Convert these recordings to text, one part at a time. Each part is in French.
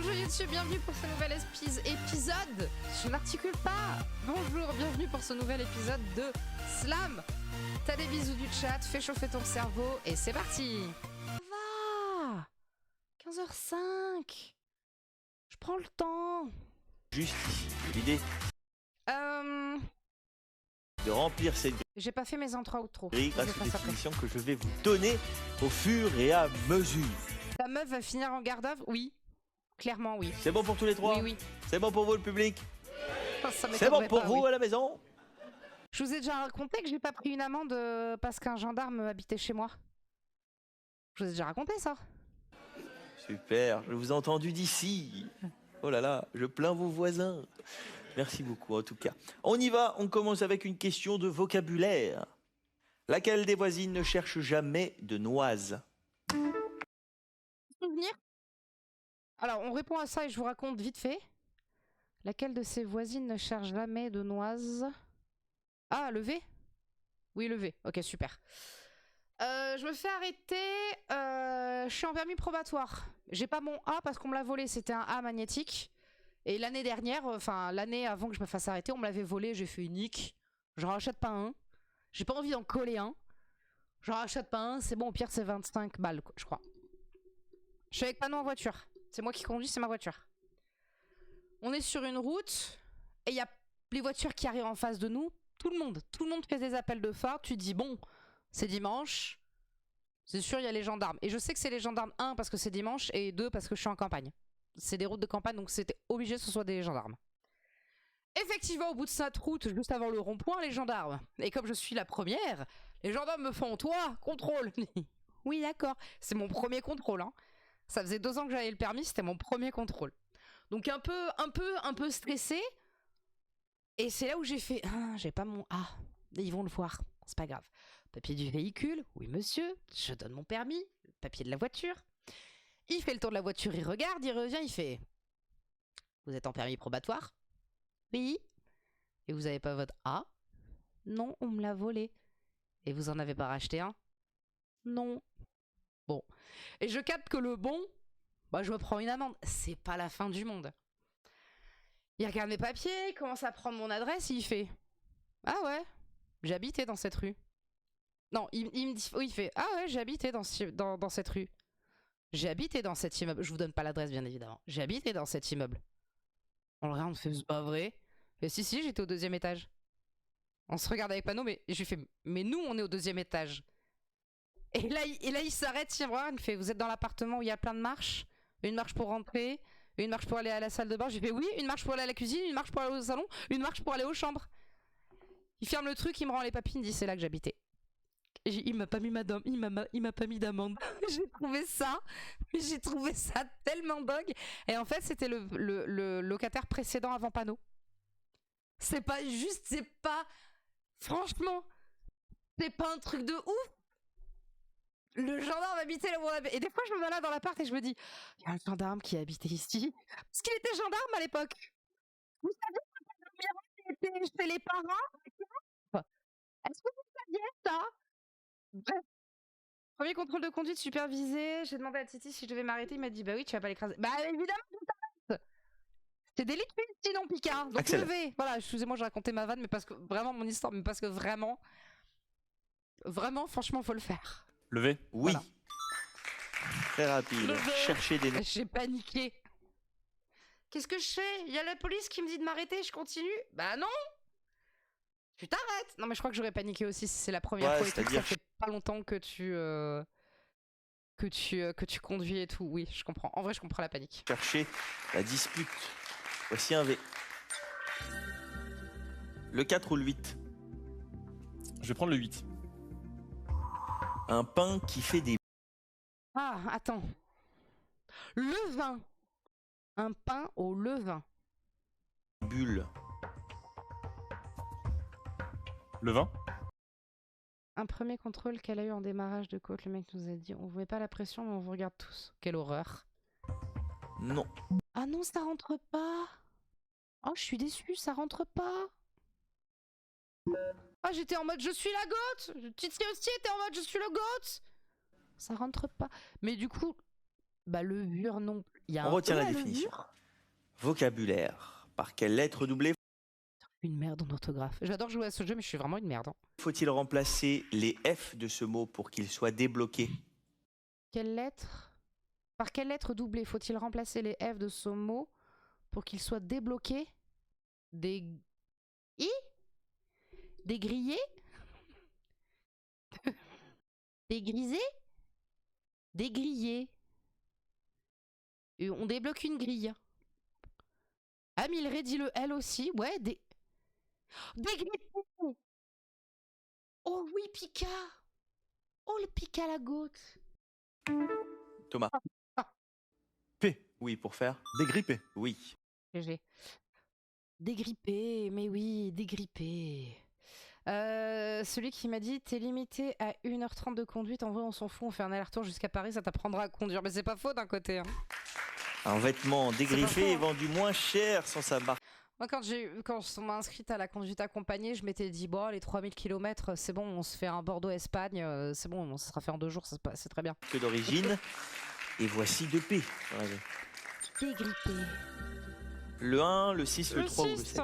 Bonjour YouTube, bienvenue pour ce nouvel épisode. Je n'articule pas. Bonjour, bienvenue pour ce nouvel épisode de Slam. T'as des bisous du chat, fais chauffer ton cerveau et c'est parti. Ça va 15h05. Je prends le temps. Juste l'idée de remplir cette J'ai pas fait mes intros outro. grille grâce aux définitions que je vais vous donner au fur et à mesure. Ta meuf va finir en garde d'œuvre? Oui. Clairement, oui. C'est bon pour tous les trois? Oui, oui. C'est bon pour vous le public? Ça C'est bon m'étonnerait pour pas, vous oui. à la maison? Je vous ai déjà raconté que j'ai pas pris une amende parce qu'un gendarme habitait chez moi. Je vous ai déjà raconté ça. Super, je vous ai entendu d'ici. Oh là là, je plains vos voisins. Merci beaucoup en tout cas. On y va, on commence avec une question de vocabulaire. Laquelle des voisines ne cherche jamais de noises? Souvenir. Alors, on répond à ça et je vous raconte vite fait. Laquelle de ses voisines ne cherche jamais de noises? Ah, le V? Oui, le V. Ok, super. Je me fais arrêter. Je suis en permis probatoire. J'ai pas mon A parce qu'on me l'a volé. C'était un A magnétique. Et l'année dernière, enfin l'année avant que je me fasse arrêter, on me l'avait volé. J'ai fait unique. J'en rachète pas un. J'ai pas envie d'en coller un. J'en rachète pas un. C'est bon, au pire, c'est 25 balles, je crois. Je suis avec panneau en voiture. C'est moi qui conduis, c'est ma voiture. On est sur une route et il y a les voitures qui arrivent en face de nous. Tout le monde fait des appels de phare. Tu dis bon, c'est dimanche. C'est sûr, il y a les gendarmes. Et je sais que c'est les gendarmes, 1 parce que c'est dimanche et 2 parce que je suis en campagne. C'est des routes de campagne, donc c'était obligé que ce soit des gendarmes. Effectivement, au bout de cette route, juste avant le rond-point, les gendarmes. Et comme je suis la première, les gendarmes me font, toi, contrôle. Oui, d'accord. C'est mon premier contrôle, hein. Ça faisait 2 ans que j'avais le permis, c'était mon premier contrôle. Donc un peu stressé. Et c'est là où j'ai fait, ah, j'ai pas mon A. Ils vont le voir, c'est pas grave. Papier du véhicule, oui monsieur, je donne mon permis, papier de la voiture. Il fait le tour de la voiture, il regarde, il revient, il fait, vous êtes en permis probatoire? Oui. Et vous avez pas votre A? Non, on me l'a volé. Et vous en avez pas racheté un? Non. Bon. Et je capte que le bon, bah je me prends une amende. C'est pas la fin du monde. Il regarde mes papiers, il commence à prendre mon adresse, il fait, ah ouais, j'habitais dans cette rue. Non, il me dit, oui, il fait, ah ouais, j'habitais dans cette rue. J'ai habité dans cet immeuble. Je vous donne pas l'adresse, bien évidemment. J'ai habité dans cet immeuble. On le regarde, on fait, c'est pas vrai. Et si, j'étais au 2e étage. On se regarde avec panneau, mais je lui fais, mais nous, on est au 2e étage. Et là, il s'arrête, il me regarde, il me fait, vous êtes dans l'appartement où il y a plein de marches? Une marche pour rentrer, une marche pour aller à la salle de bain. J'ai fait, oui, une marche pour aller à la cuisine, une marche pour aller au salon, une marche pour aller aux chambres. Il ferme le truc, il me rend les papiers, il me dit, c'est là que j'habitais. Il m'a pas mis il m'a pas mis d'amende. J'ai trouvé ça tellement dingue. Et en fait, c'était le locataire précédent avant panneau. C'est pas juste, franchement, c'est pas un truc de ouf. Le gendarme habitait là où on avait. Et des fois, je me balade dans l'appart et je me dis, il y a un gendarme qui habitait ici. Parce qu'il était gendarme à l'époque. Vous savez quand le était chez les parents? Est-ce que vous saviez ça? Bref. Premier contrôle de conduite supervisé. J'ai demandé à Titi si je devais m'arrêter. Il m'a dit, bah oui, tu vas pas l'écraser. Bah évidemment, je t'arrête. C'est délit de fuite sinon, Picard. Donc Excellent. levez. Voilà, excusez-moi, je racontais ma vanne, mais parce que vraiment mon histoire, mais parce que vraiment, franchement, faut le faire. Levé? Oui. Voilà. Très rapide. Levé. Cherchez des noises. J'ai paniqué. Qu'est-ce que je fais? Il y a la police qui me dit de m'arrêter, je continue? Bah non. Tu t'arrêtes. Non mais je crois que j'aurais paniqué aussi si c'est la première fois et tout, que ça fait pas longtemps que tu conduis et tout. Oui, je comprends. En vrai, je comprends la panique. Cherchez la dispute. Voici un V. Le 4 ou le 8? Je vais prendre le 8. Un pain qui fait des Ah, attends. Levain. Un pain au levain. bulles. Le 20. Un premier contrôle qu'elle a eu en démarrage de côte. Le mec nous a dit, on vous met pas la pression, mais on vous regarde tous. Quelle horreur. Non. Ah non, ça rentre pas. Oh, je suis déçue, ça rentre pas. Ah, j'étais en mode, je suis la goth. Titi aussi était en mode, je suis le goth. Ça rentre pas. Mais du coup, bah le vure non plus. Il y a On un retient E la à définition. levure. Vocabulaire. Par quelle lettre doublée Une merde en orthographe. J'adore jouer à ce jeu, mais je suis vraiment une merde. Hein. faut-il remplacer les F de ce mot pour qu'il soit débloqué? Quelle lettre? Par quelle lettre doublée faut-il remplacer les F de ce mot pour qu'il soit débloqué? Des... I? Des grillés? Des grisés? Des grillés. Et on débloque une grille. Ah, Milray dit le L aussi. Ouais, des... Des grillés. Oh oui, Pika. Oh, le Pika la goutte. Thomas. P. Oui, pour faire? Dégrippé. Oui. GG. Dégrippé, mais oui, dégrippé. Celui qui m'a dit t'es limité à 1h30 de conduite, en vrai on s'en fout, on fait un aller-retour jusqu'à Paris, ça t'apprendra à conduire. Mais c'est pas faux d'un côté. Hein. Un vêtement dégriffé faux, est hein. vendu moins cher sans sa marque. Moi quand on m'a inscrite à la conduite accompagnée, je m'étais dit bon les 3000 km c'est bon, on se fait un Bordeaux-Espagne, c'est bon, ça sera fait en 2 jours, c'est très bien. Que d'origine. Et voici 2 P. Ouais. Dégrippé. Le 1, le 6, le 3 ou le 6 7.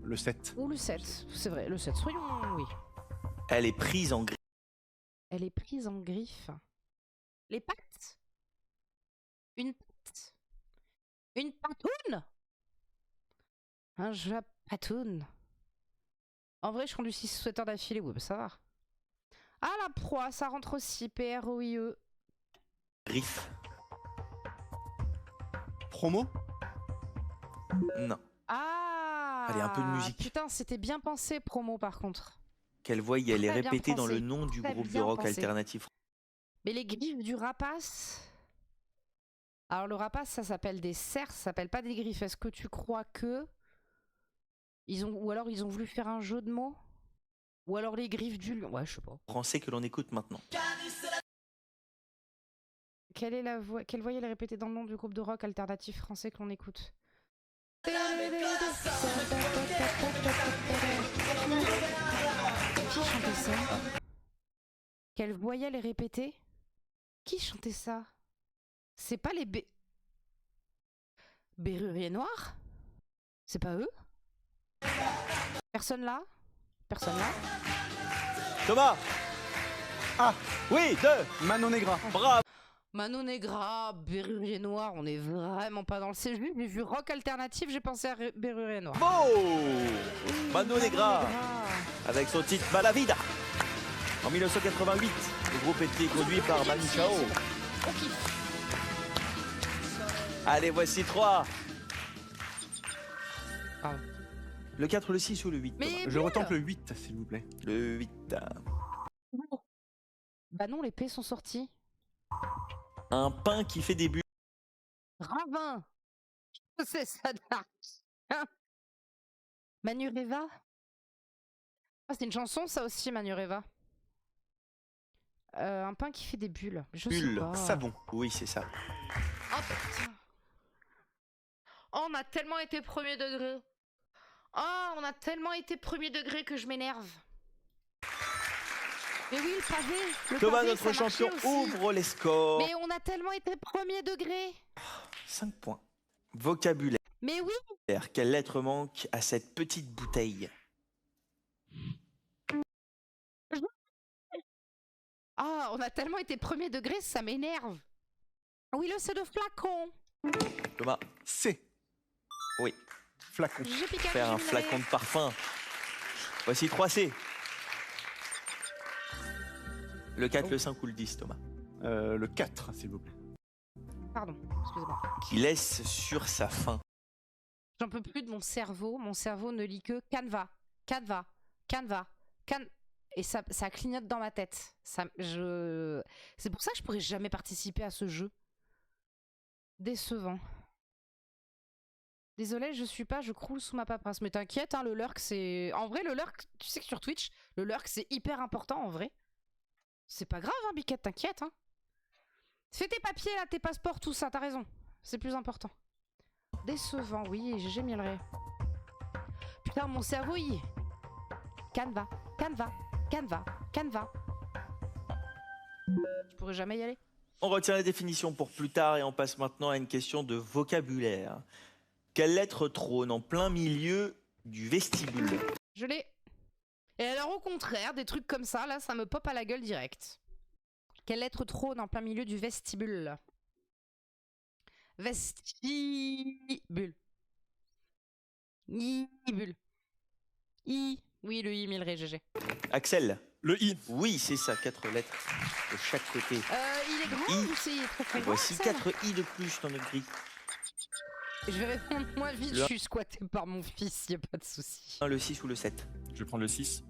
Le 7. ou le 7, c'est vrai, le 7, soyons oui. Elle est prise en gris. Elle est prise en griffe. Les pattes. Une patte. Une patoune. Un japatoun. En vrai, je conduis 6 sweaters d'affilée. Oui, bah ça va. Ah, la proie, ça rentre aussi. P-R-O-I-E. Griffe. Promo. Non. Ah. Allez, un peu de musique. Putain, c'était bien pensé, promo, par contre. Quelle voyelle est Très bien répétée dans pensé. le nom du Très groupe de bien rock pensé. alternatif? Mais les griffes du rapace... Alors, le rapace, ça s'appelle des cerfs, ça s'appelle pas des griffes. Est-ce que tu crois que... Ou alors, ils ont voulu faire un jeu de mots? Ou alors les griffes du lion? Ouais, je sais pas. Français que l'on écoute maintenant. Quelle voyelle est répétée dans le nom du groupe de rock alternatif français que l'on écoute? Qui chantait ça? Quelle voyelle est répétée? Qui chantait ça? C'est pas les Béruriers Noirs? C'est pas eux? Personne là? Personne là? Thomas. Ah. Oui, 2. Manon Negra. Bravo. Mano Negra, Bérurier Noir, on est vraiment pas dans le CGU. J'ai vu rock alternatif, j'ai pensé à Bérurier Noir. Beau. Mano Negra. Avec son titre Malavida. En 1988, le groupe était conduit par Manu Chao. On kiffe. Allez, voici 3. Pardon. Le 4, le 6 ou le 8? Mais Thomas? Je Bulle. retente le 8, s'il vous plaît. Le 8. Bah non, les P sont sortis. Un pain qui fait des bulles. Ravin. C'est ça de la... Hein. Manureva. Ah, c'est une chanson ça aussi, Manureva. Un pain qui fait des bulles. Je sais Bulles. pas. Savon. Oui, c'est ça. Oh putain. Oh, on a tellement été premier degré. Oh, on a tellement été premier degré que je m'énerve. Mais oui, le pavé. Le Thomas, pavé, notre ça marchait champion, aussi. ouvre les scores. Mais on a tellement été premier degré. 5 points. Vocabulaire. Mais oui. Quelle lettre manque à cette petite bouteille? Ah, on a tellement été premier degré, ça m'énerve. Oui, le C de flacon. Thomas. C. Oui. Flacon. J'ai piqué Faire un flacon de parfum. Voici 3C. Le 4, le 5 ou le 10, Thomas? Le 4, s'il vous plaît. Pardon, excusez-moi. Qui laisse sur sa faim. J'en peux plus de mon cerveau. Mon cerveau ne lit que Canva. Canva. Canva. Et ça clignote dans ma tête. C'est pour ça que je pourrais jamais participer à ce jeu. Décevant. Désolé, je suis pas, je croule sous ma paperasse. Mais t'inquiète, hein, le lurk c'est... En vrai, le lurk, tu sais que sur Twitch, le lurk c'est hyper important en vrai. C'est pas grave, hein, Biquette, t'inquiète. Hein. Fais tes papiers là, tes passeports, tout ça, t'as raison. C'est plus important. Décevant, oui, GG Milray. Putain, mon cerveau, il... Canva, Canva, Canva, Canva. Je pourrais jamais y aller. On retient la définition pour plus tard et on passe maintenant à une question de vocabulaire. Quelle lettre trône en plein milieu du vestibule? Je l'ai. Et alors au contraire, des trucs comme ça, là, ça me pop à la gueule direct. Quelle lettre trône en plein milieu du vestibule? Vestibule. Ibule. I. Oui, le I, 1000 GG. Axel? Le I. Oui, c'est ça, 4 lettres de chaque côté. Il est grand I. ou c'est très très grand, Voici ça 4 I de plus dans notre grille. Je vais répondre moins vite, Le je un. suis squatté par mon fils, y a pas de souci. Le 6 ou le 7. Je vais prendre le 6.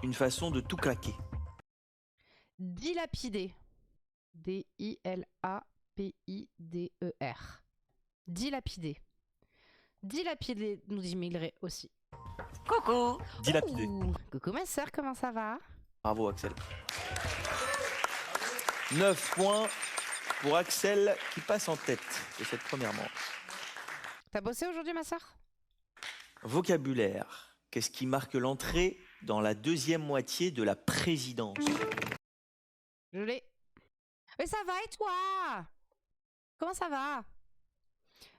Une façon de tout claquer. Dilapider. D-I-L-A-P-I-D-E-R. Dilapider. Dilapider, nous dit Migré aussi. Coucou. Dilapidé. Ouh, coucou ma sœur, comment ça va? Bravo Axel. 9 points pour Axel qui passe en tête de cette première manche. T'as bossé aujourd'hui ma sœur? Vocabulaire. Qu'est-ce qui marque l'entrée dans la deuxième moitié de la présidence? Je l'ai. Mais ça va et toi? Comment ça va?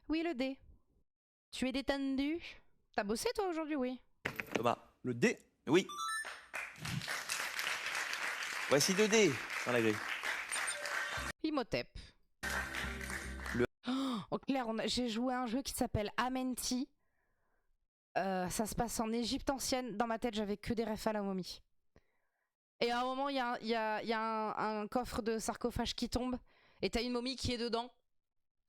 Oui, le D. Tu es détendu? T'as bossé toi aujourd'hui? Oui. Thomas? Le D. Oui. Voici 2 dés dans la grille. Imhotep. En clair, j'ai joué à un jeu qui s'appelle Amenti. Ça se passe en Égypte ancienne. Dans ma tête, j'avais que des refs à la momie. Et à un moment, il y a un coffre de sarcophage qui tombe. Et t'as une momie qui est dedans.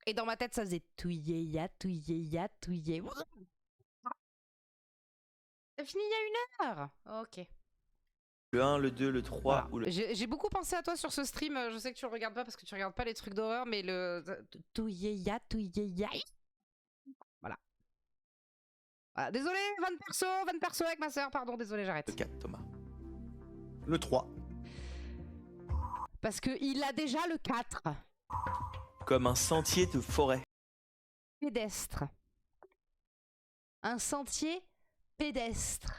Et dans ma tête, ça faisait touillé, ya, touillé. C'est fini il y a 1 heure. Ok. Le 1, le 2, le 3 Voilà. ou le... J'ai beaucoup pensé à toi sur ce stream. Je sais que tu le regardes pas parce que tu regardes pas les trucs d'horreur, mais le touillé, ya. Voilà. Désolé, van perso avec ma soeur. Pardon, désolé, le j'arrête. 4, Thomas. Le 3. Parce qu'il a déjà le 4. Comme un sentier de forêt. Pédestre. Un sentier pédestre.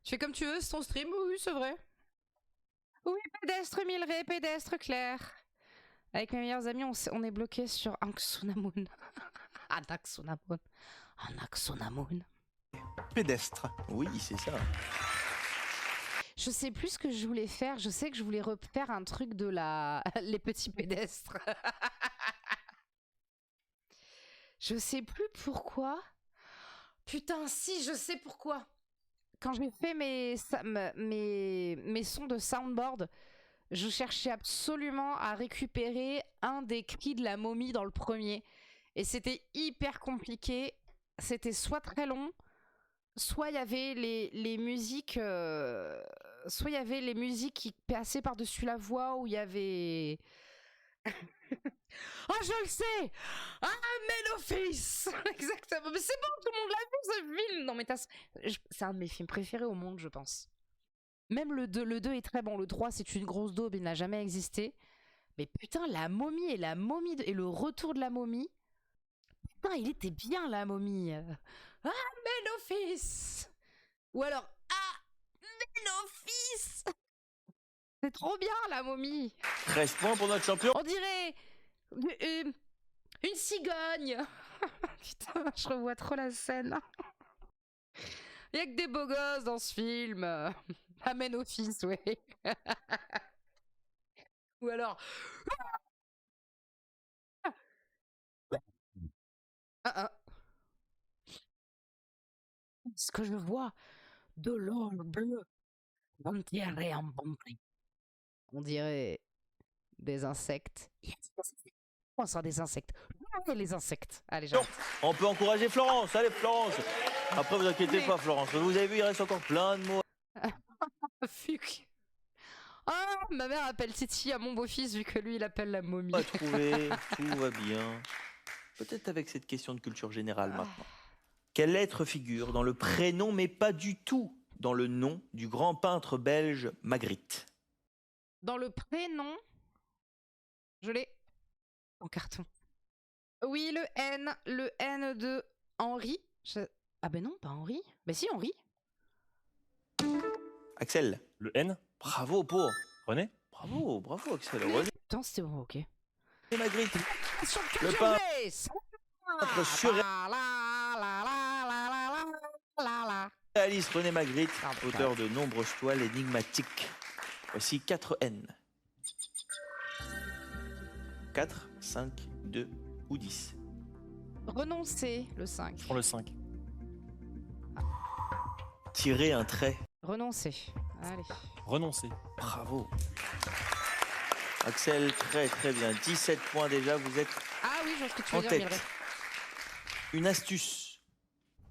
Tu fais comme tu veux, c'est ton stream? Oui, c'est vrai. Oui, pédestre, Milré, pédestre, clair. Avec mes meilleurs amis, on est bloqué sur Anxunamun. Anaxunamun. Pédestre. Oui, c'est ça. Je sais plus ce que je voulais faire. Je sais que je voulais refaire un truc de la... les petits pédestres. Je sais plus pourquoi. Putain, si, je sais pourquoi. Quand j'ai fait mes sons de soundboard, je cherchais absolument à récupérer un des cris de la momie dans le premier. Et c'était hyper compliqué. C'était soit très long, soit il y avait les musiques... soit il y avait les musiques qui passaient par-dessus la voix, où il y avait... Oh, je le sais! Ah, Men Office! Exactement. Mais c'est bon, tout le monde l'a vu, ce film! Non, mais c'est un de mes films préférés au monde, je pense. Même le 2 est très bon. Le 3, c'est une grosse daube, il n'a jamais existé. Mais putain, la momie et le retour de la momie. Putain, il était bien, la momie. Ah, Men Office! Ou alors, ah, Men Office! C'est trop bien, la momie! 13 points pour notre champion. On dirait une cigogne. Putain, je revois trop la scène. Il y a que des beaux gosses dans ce film. Amen Office, ouais. Ou alors... Ce que je vois de l'or bleu d'entier en bonté. On dirait des insectes. On sera des insectes. Les insectes. Allez, j'arrête. On peut encourager Florence. Allez, Florence. Après, vous inquiétez pas, Florence. Vous avez vu, il reste encore plein de mots. Fuck. Ah, ma mère appelle Titi à mon beau-fils vu que lui, il appelle la momie. On va trouver. Tout va bien. Peut-être avec cette question de culture générale maintenant. Quelle lettre figure dans le prénom, mais pas du tout dans le nom du grand peintre belge Magritte? Dans le prénom, je l'ai en carton. Oui, le N de Henri. Ah ben non, pas Henri. Ben si, Henri. Axel. Le N. Bravo pour. René. Bravo, bravo Axel. René Putain, c'était bon, ok. Magritte. Sur Le Culture pain. Race. Notre surréaliste René Magritte, auteur de nombreuses toiles énigmatiques. Voici 4 N. 4, 5, 2 ou 10. Renoncer, le 5. Je prends le 5. Tirer un trait. Renoncer. Allez. Renoncer. Bravo. Axel, très très bien. 17 points déjà, vous êtes Ah oui, je vois ce que tu en veux dire, tête. Mildred. Une astuce.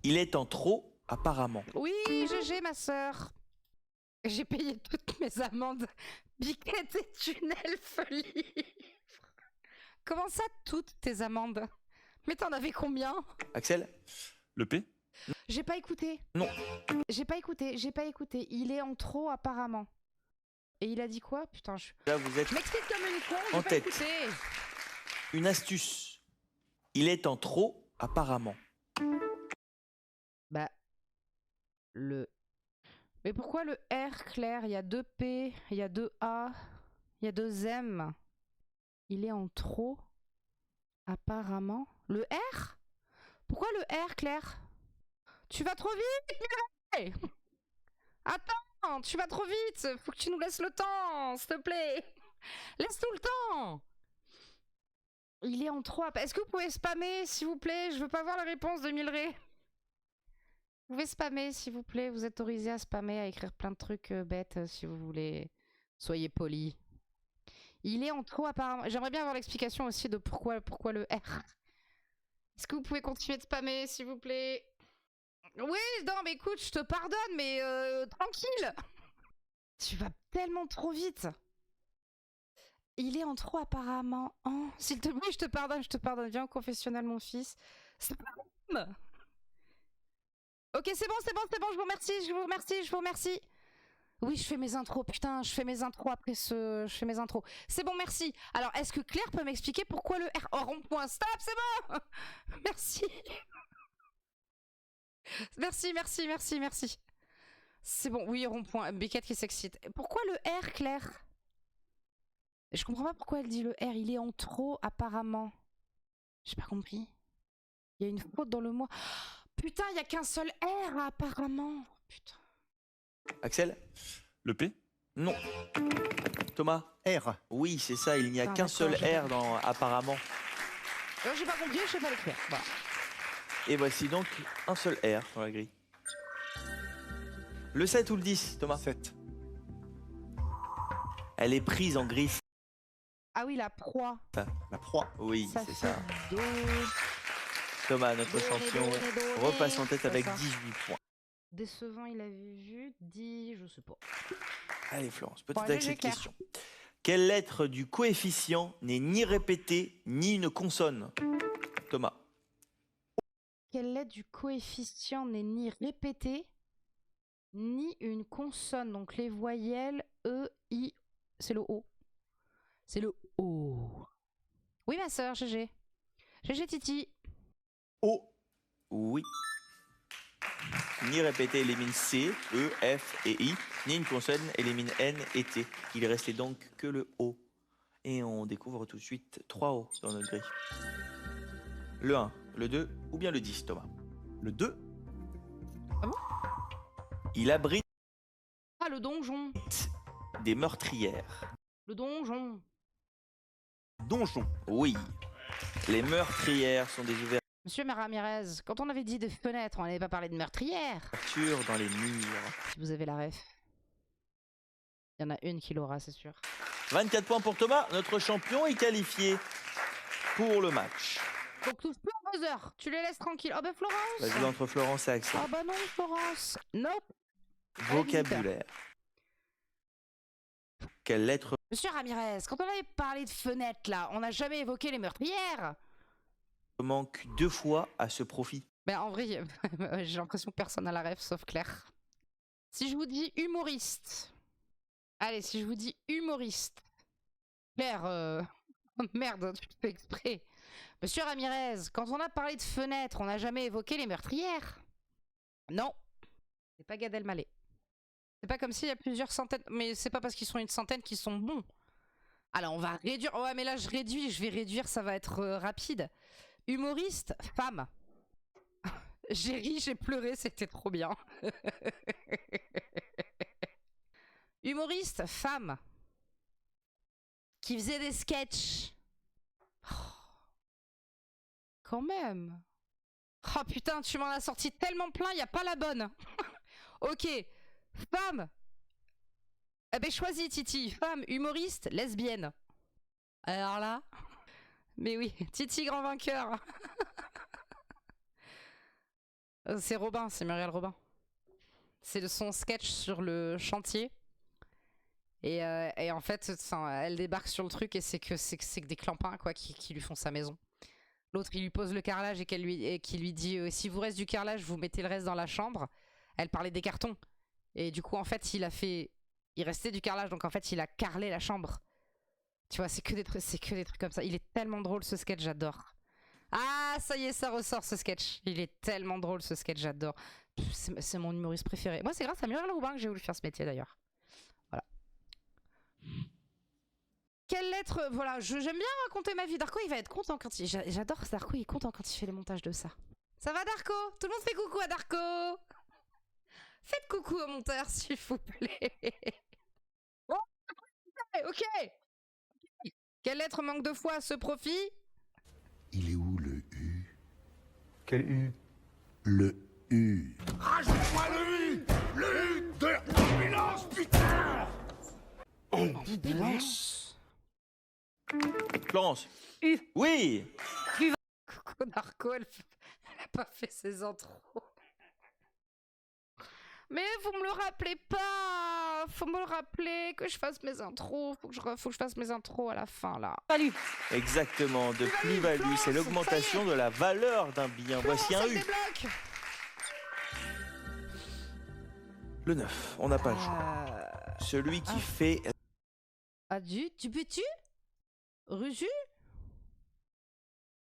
Il est en trop, apparemment. Oui, GG, ma sœur. J'ai payé toutes mes amendes. Biquette et tunnel folie. Comment ça, toutes tes amendes? Mais t'en avais combien? Axel? Le P. J'ai pas écouté. Non. J'ai pas écouté. Il est en trop, apparemment. Et il a dit quoi? Putain, Là, vous êtes je m'explique comme une con, en j'ai pas tête. écouté. une astuce. Il est en trop, apparemment. Bah, le... Mais pourquoi le R, Claire? Il y a 2 P, il y a 2 A, il y a 2 M. Il est en trop, apparemment. Le R? Pourquoi le R, Claire? Tu vas trop vite, Mireille! Attends, tu vas trop vite! Faut que tu nous laisses le temps, s'il te plaît! Laisse-nous le temps! Il est en trop... Est-ce que vous pouvez spammer, s'il vous plaît? Je veux pas voir la réponse de Milray. Vous pouvez spammer, s'il vous plaît. Vous êtes autorisé à spammer, à écrire plein de trucs bêtes, si vous voulez. Soyez polis. Il est en trop, apparemment. J'aimerais bien avoir l'explication aussi de pourquoi le R. Est-ce que vous pouvez continuer de spammer, s'il vous plaît? Oui, non, mais écoute, je te pardonne, mais tranquille. Tu vas tellement trop vite. Il est en trop, apparemment. Oh, s'il te plaît, je te pardonne, je te pardonne. Viens au confessionnal, mon fils. Spam. Ok, c'est bon, je vous remercie, je vous remercie. Oui, je fais mes intros, putain, je fais mes intros après je fais mes intros. C'est bon, merci. Alors, est-ce que Claire peut m'expliquer pourquoi le R... Oh, rond-point, stop, c'est bon. Merci. Merci. C'est bon, oui, rond-point, Biquette qui s'excite. Pourquoi le R, Claire? Je comprends pas pourquoi elle dit le R, il est en trop, apparemment. J'ai pas compris. Il y a une faute dans le mot. Putain, il y a qu'un seul R, apparemment. Putain. Axel? Le P. Non. Thomas? R. Oui, c'est ça, il n'y a Ah, qu'un d'accord, seul j'ai R dans apparemment. J'ai pas compris, je sais pas l'écrire. Voilà. Et voici donc un seul R dans la grille. Le 7 ou le 10, Thomas? 7. Elle est prise en griffe. Ah oui, la proie. La proie. Oui, Ça c'est fait ça. dos. Thomas, notre champion, repasse en tête c'est avec ça. 18 points. Décevant, il avait vu 10, je sais pas. Allez Florence, Bon, peut-être avec GG, cette Claire. question. Quelle lettre du coefficient n'est ni répétée ni une consonne? Thomas? Quelle lettre du coefficient n'est ni répétée, ni une consonne? Donc les voyelles E, I, c'est le O. C'est le O. Oui, ma sœur, GG. GG, Titi. O. Oui. Ni répété élimine C, E, F et I, ni une consonne élimine N et T. Il restait donc que le O. Et on découvre tout de suite 3 O dans notre grille. Le 1, le 2 ou bien le 10, Thomas? Le 2. Il abrite Ah, le donjon. des meurtrières. Le donjon. Donjon. Oui. Les meurtrières sont des Monsieur Ramirez, quand on avait dit des fenêtres, on n'avait pas parlé de meurtrières. ouvertures dans les murs. Si vous avez la ref. Il y en a une qui l'aura, c'est sûr. 24 points pour Thomas, notre champion est qualifié pour le match. Donc touche plus en buzzer, tu les laisses tranquilles. Oh bah Florence. Vas-y entre Florence et Axel. Ah bah non Florence. Nope. Vocabulaire. Quelle lettre Monsieur Ramirez, quand on avait parlé de fenêtres là, on n'a jamais évoqué les meurtrières. manque 2 fois à ce profit? Ben en vrai, j'ai l'impression que personne n'a la ref sauf Claire. Si je vous dis humoriste. Allez, si je vous dis humoriste. Claire, oh, merde, tu fais exprès. Monsieur Ramirez, quand on a parlé de fenêtres, on n'a jamais évoqué les meurtrières. Non. C'est pas Gad Elmaleh. C'est pas comme s'il y a plusieurs centaines. Mais c'est pas parce qu'ils sont une centaine qu'ils sont bons. Alors on va réduire. Ouais, mais là je réduis, je vais réduire, ça va être rapide. Humoriste, femme. J'ai ri, j'ai pleuré, c'était trop bien. Humoriste, femme. Qui faisait des sketchs. Oh. Quand même. Oh putain, tu m'en as sorti tellement plein, y a pas la bonne. Ok. Femme. Eh ben choisis Titi. Femme, humoriste, lesbienne. Alors là. Mais oui, Titi grand vainqueur. C'est Robin, c'est Muriel Robin. C'est son sketch sur le chantier. Et en fait, elle débarque sur le truc et c'est que des clampins quoi, qui lui font sa maison. L'autre, il lui pose le carrelage et qui lui dit si vous reste du carrelage, vous mettez le reste dans la chambre. Elle parlait des cartons. Et du coup, en fait, il restait du carrelage, donc en fait, il a carrelé la chambre. Tu vois, c'est que des trucs comme ça. Il est tellement drôle ce sketch, j'adore. Ah, ça y est, ça ressort ce sketch. Il est tellement drôle ce sketch, j'adore. C'est mon humoriste préféré. Moi, c'est grâce à Muriel Robin que j'ai voulu faire ce métier d'ailleurs. Voilà. Quelle lettre. Voilà, j'aime bien raconter ma vie. Darko, il va être content quand il. J'adore Darko, il est content quand il fait les montages de ça. Ça va, Darko? Tout le monde fait coucou à Darko. Faites coucou au monteur, s'il vous plaît. Oh, ok. Quelle lettre manque de foi à ce profit? Il est où le U? Quel U? Le U. Rajoute-moi le U! Le U de ambulance, putain! Ambulance. Florence. U. Oui. Coucou Darko, elle a pas fait ses intros. Mais vous me le rappelez pas. Faut me le rappeler que je fasse mes intros. Faut que je fasse mes intros à la fin là. Salut. Exactement, de plus-value, c'est l'augmentation de la valeur d'un bien. Voici un U. Débloque. Le 9, on n'a pas le choix. Celui qui fait... Adieu, tu peux-tu Ruju.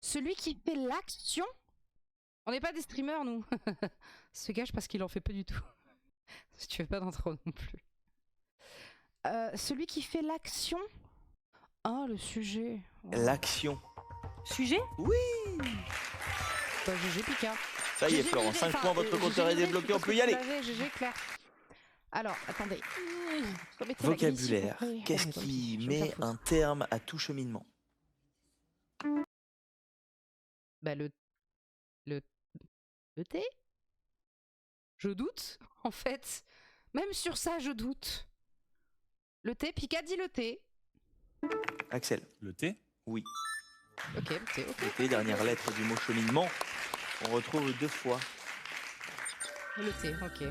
Celui qui fait l'action. On n'est pas des streamers, nous. Se gâche parce qu'il en fait pas du tout. Si tu fais pas d'intro non plus. Celui qui fait l'action. Ah, le sujet. Oh. L'action. Sujet? Oui. Bah, GG Pika. Ça y est, Florence, 5 points, votre compteur est débloqué, on peut y aller. GG Claire. Alors, attendez. Remettez Vocabulaire. la grille, s'il Qu'est-ce vous plaît. qui Je vais me met faire foutre. un terme à tout cheminement? Bah, le thé. Je doute, en fait. Même sur ça, je doute. Le thé, Pika dit le thé. Axel. Le T? Oui. Ok, le thé, ok. Le T, dernière lettre du mot cheminement. On retrouve 2 fois. Le thé, ok.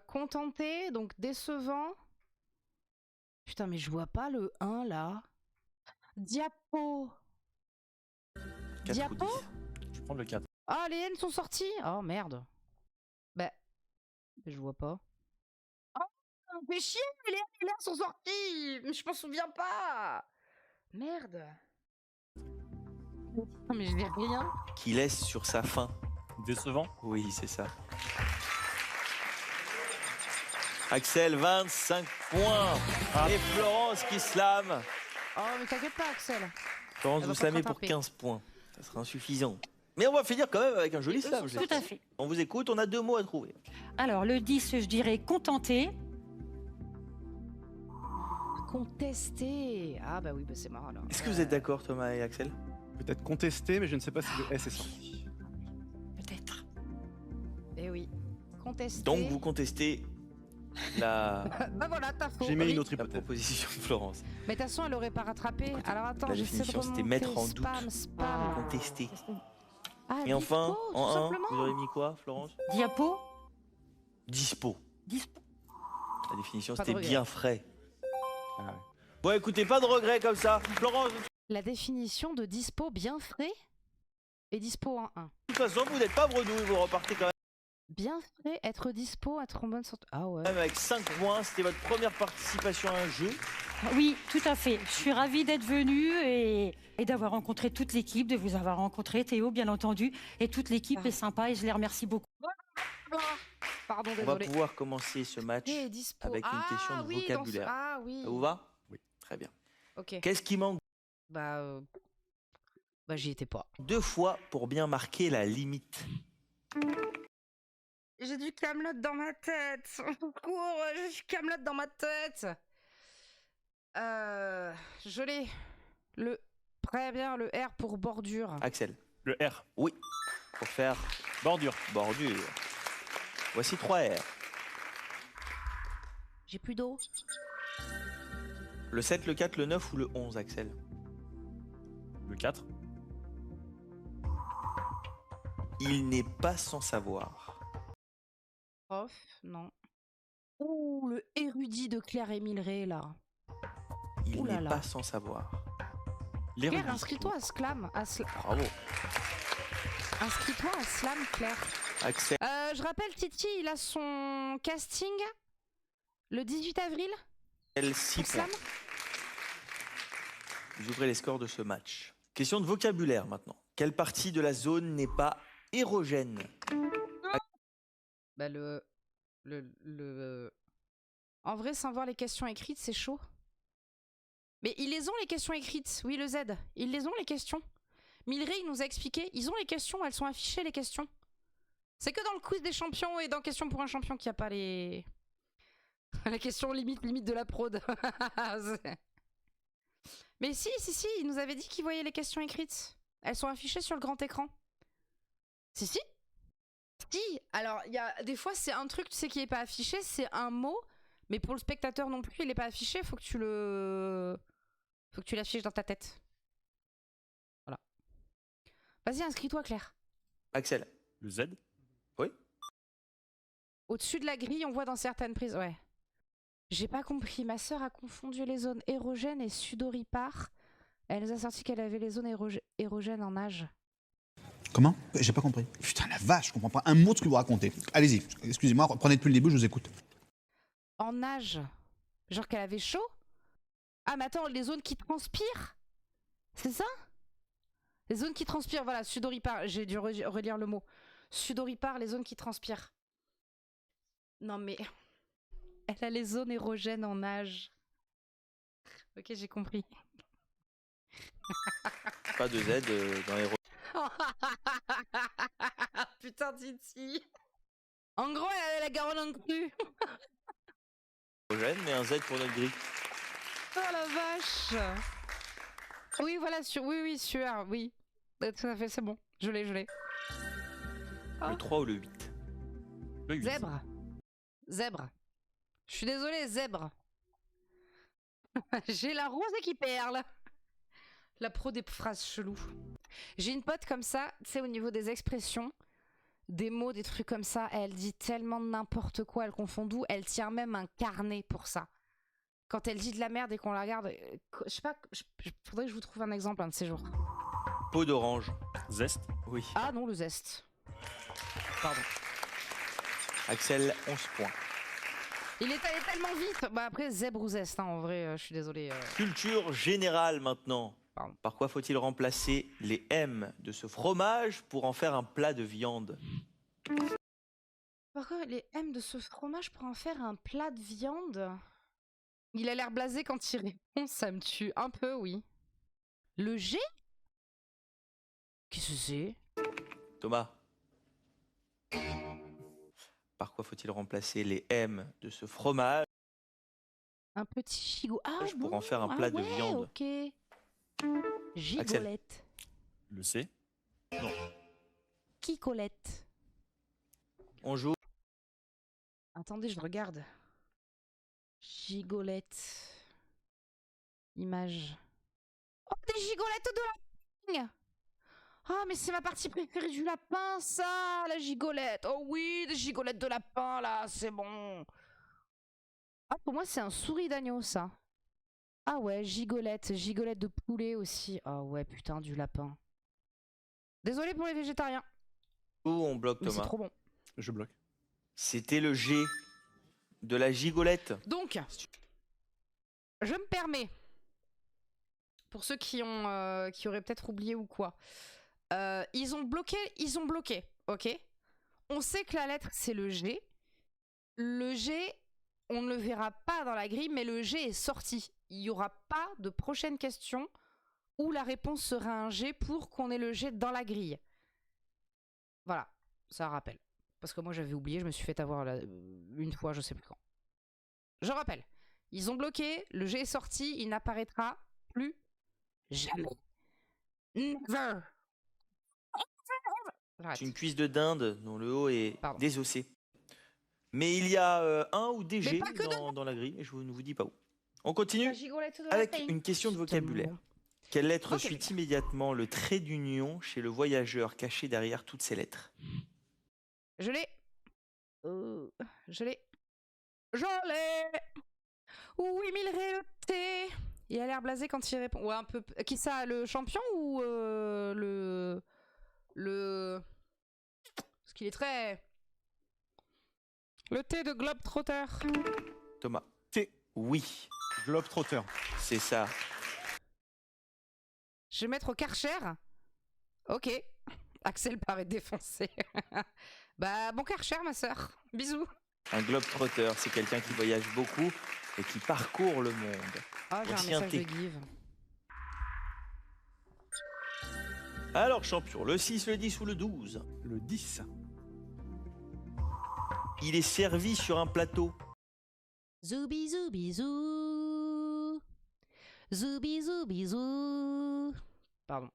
Contenté, donc décevant. Putain, mais je vois pas le 1 là. Diapo. 4 Diapo. ou 10. Je vais prendre le 4. Ah, les N sont sortis. Oh merde. Bah, je vois pas. Oh, fais chier, les N sont sortis. Je m'en souviens pas. Merde. Non, mais je n'ai rien. Qui laisse sur sa fin. Décevant? Oui, c'est ça. Axel, 25 points. Et Florence qui slame. Oh, mais t'inquiète pas, Axel. Florence, Elle vous va pas slamez te pour rattraper. 15 points. Ça sera insuffisant. Mais on va finir quand même avec un joli slam. Tout à fait. On vous écoute, on a 2 mots à trouver. Alors, le 10, je dirais contenté. Contesté. Ah bah oui, bah c'est marrant alors. Est-ce que vous êtes d'accord, Thomas et Axel? Peut-être contesté, mais je ne sais pas si le S est sorti. Peut-être. Eh oui. Contesté. Donc vous contestez la, Bah voilà, t'as faux. J'ai mis Oui. une autre la hypothèse. proposition de Florence. Mais de toute façon, elle aurait pas rattrapé. Écoutez, Alors attends, la j'essaie de définition, c'était remonter. mettre en doute. Spam. Contester. Ah, Et enfin, dispo, tout en 1, simplement. vous aurez mis quoi, Florence? Diapo. Dispo. Dispo. La définition, Pas de c'était regret. bien frais. Ah ouais. Bon, écoutez, pas de regret comme ça. Florence, de La définition de dispo bien frais et dispo en 1. toute façon, vous n'êtes pas bredouille, vous repartez quand Bien frais, être dispo, être en bonne santé. Ah ouais. même avec 5 points. C'était votre première participation à un jeu. Oui, tout à fait. Je suis ravie d'être venue et d'avoir rencontré toute l'équipe, de vous avoir rencontré, Théo, bien entendu. Et toute l'équipe est sympa et je les remercie beaucoup. Pardon, On va désolé. pouvoir commencer ce match Dispo. avec une question de oui, dans ce- vocabulaire. Ah oui. Ça vous va? Oui. Très bien. Ok. Qu'est-ce qui manque Bah, j'y étais pas. 2 fois pour bien marquer la limite? J'ai du Camelot dans ma tête. Au secours, j'ai du Camelot dans ma tête. Je l'ai. Très bien, le R pour bordure. Axel. Le R. Oui. Pour faire Bordure. bordure. Voici 3 R. J'ai plus d'eau. Le 7, le 4, le 9 ou le 11, Axel? Le 4. Il n'est pas sans savoir. Prof, non. Ouh, le érudit de Claire-Émile Ray, là. Il Ouh là n'est là. pas sans savoir. Claire, inscris-toi à Slam. Bravo. Inscris-toi à Slam, Claire. Axel. Je rappelle, Titi, il a son casting le 18 avril 6 pour points. Slam. Vous ouvrez les scores de ce match. Question de vocabulaire maintenant. Quelle partie de la zone n'est pas érogène? Bah En vrai, sans voir les questions écrites, c'est chaud. Mais ils les ont, les questions écrites. Oui, le Z. Ils les ont, les questions. Milray, il nous a expliqué. Ils ont les questions, elles sont affichées, les questions. C'est que dans le quiz des champions et dans Question pour un champion qu'il n'y a pas les... la question limite de la prod. Mais si, il nous avait dit qu'il voyait les questions écrites. Elles sont affichées sur le grand écran. Si. Si, alors il y a des fois c'est un truc tu sais qui est pas affiché, c'est un mot, mais pour le spectateur non plus il est pas affiché, faut que tu l'affiches dans ta tête. Voilà. Vas-y, inscris-toi Claire. Axel. Le Z. Oui. Au-dessus de la grille, on voit dans certaines prises. Ouais. J'ai pas compris. Ma sœur a confondu les zones érogènes et sudoripares. Elle nous a sorti qu'elle avait les zones érogènes en âge. Comment? J'ai pas compris. Putain, la vache, je comprends pas un mot de ce que vous racontez. Allez-y, excusez-moi, reprenez depuis le début, je vous écoute. En nage? Genre qu'elle avait chaud? Ah, mais attends, les zones qui transpirent? C'est ça? Les zones qui transpirent, voilà, sudoripare. J'ai dû relire le mot. Sudoripare, les zones qui transpirent. Non, mais... Elle a les zones érogènes en nage. Ok, j'ai compris. Pas de Z dans les... Putain, Titi. En gros, elle avait la Garonne en cru. érogènes, mais un Z pour notre grille. Oh la vache. Oui, voilà, oui, sueur, oui. Tout à fait, c'est bon. Je l'ai. Le 3 ou le 8? Le 8. Zèbre. Je suis désolée, zèbre. J'ai la rosée qui perle. La pro des phrases cheloues. J'ai une pote comme ça, tu sais, au niveau des expressions, des mots, des trucs comme ça, elle dit tellement de n'importe quoi, elle confond tout, elle tient même un carnet pour ça. Quand elle dit de la merde et qu'on la regarde, je sais pas, faudrait que je vous trouve un exemple un de ces jours. Peau d'orange. Zeste. Oui. Ah non, le zeste. Pardon. Axel, 11 points. Il est allé tellement vite. Bah après, zèbre ou zeste, hein, en vrai, je suis désolée. Culture générale maintenant. Pardon. Par quoi faut-il remplacer les M de ce fromage pour en faire un plat de viande? Pourquoi les M de ce fromage pour en faire un plat de viande? Il a l'air blasé quand il répond, ça me tue. Un peu, oui. Le G? Qu'est-ce que c'est? Thomas. Par quoi faut-il remplacer les M de ce fromage Un petit gigot. Ah pour bon, en faire un plat de ouais, viande? Ok. Gigolette. Le C. Kikolette. On joue. Attendez, je regarde. Gigolette. Image. Oh, des gigolettes de lapin! Ah, mais c'est ma partie préférée du lapin, ça, la gigolette. Oh oui, des gigolettes de lapin, là, c'est bon. Ah, pour moi, c'est un souris d'agneau, ça. Ah ouais, gigolette de poulet aussi. Ah ouais, putain, du lapin. Désolé pour les végétariens, Où on bloque mais c'est Thomas? trop bon. Je bloque. C'était le G de la gigolette. Donc, je me permets, pour ceux qui auraient peut-être oublié ou quoi, ils ont bloqué, ok? On sait que la lettre c'est le G, le G, on ne le verra pas dans la grille, mais le G est sorti. Il n'y aura pas de prochaine question où la réponse sera un G pour qu'on ait le G dans la grille. Voilà, ça rappelle. Parce que moi j'avais oublié, je me suis fait avoir une fois, je sais plus quand. Je rappelle, ils ont bloqué, le G est sorti, il n'apparaîtra plus jamais. Never. C'est une cuisse de dinde dont le haut est Pardon. désossé. Mais il y a un ou des Mais G pas que dans la grille, et je ne vous dis pas où. On continue La gigolette de la avec taille. une question de vocabulaire. Tellement. Quelle lettre Ok. suit immédiatement le trait d'union chez le voyageur caché derrière toutes ces lettres? Je l'ai. Je l'ai. Je l'ai. Oui, Milray le T. Il a l'air blasé quand il répond. Ouais, un peu. Qui ça, le champion ou le. Parce qu'il est très. Le T de Globetrotter. Thomas. T. Oui, Globetrotter. c'est ça. Je vais mettre au Karcher. Ok. Axel paraît défoncé. Bah, bon Karcher, ma sœur. Bisous. Un globetrotter, c'est quelqu'un qui voyage beaucoup et qui parcourt le monde. Ah, j'ai un Merci, un message de T. Give. Alors, champion, le 6, le 10 ou le 12? Le 10. Il est servi sur un plateau. Zoubi zoubi zou. Zoubi zoubi zou. Pardon.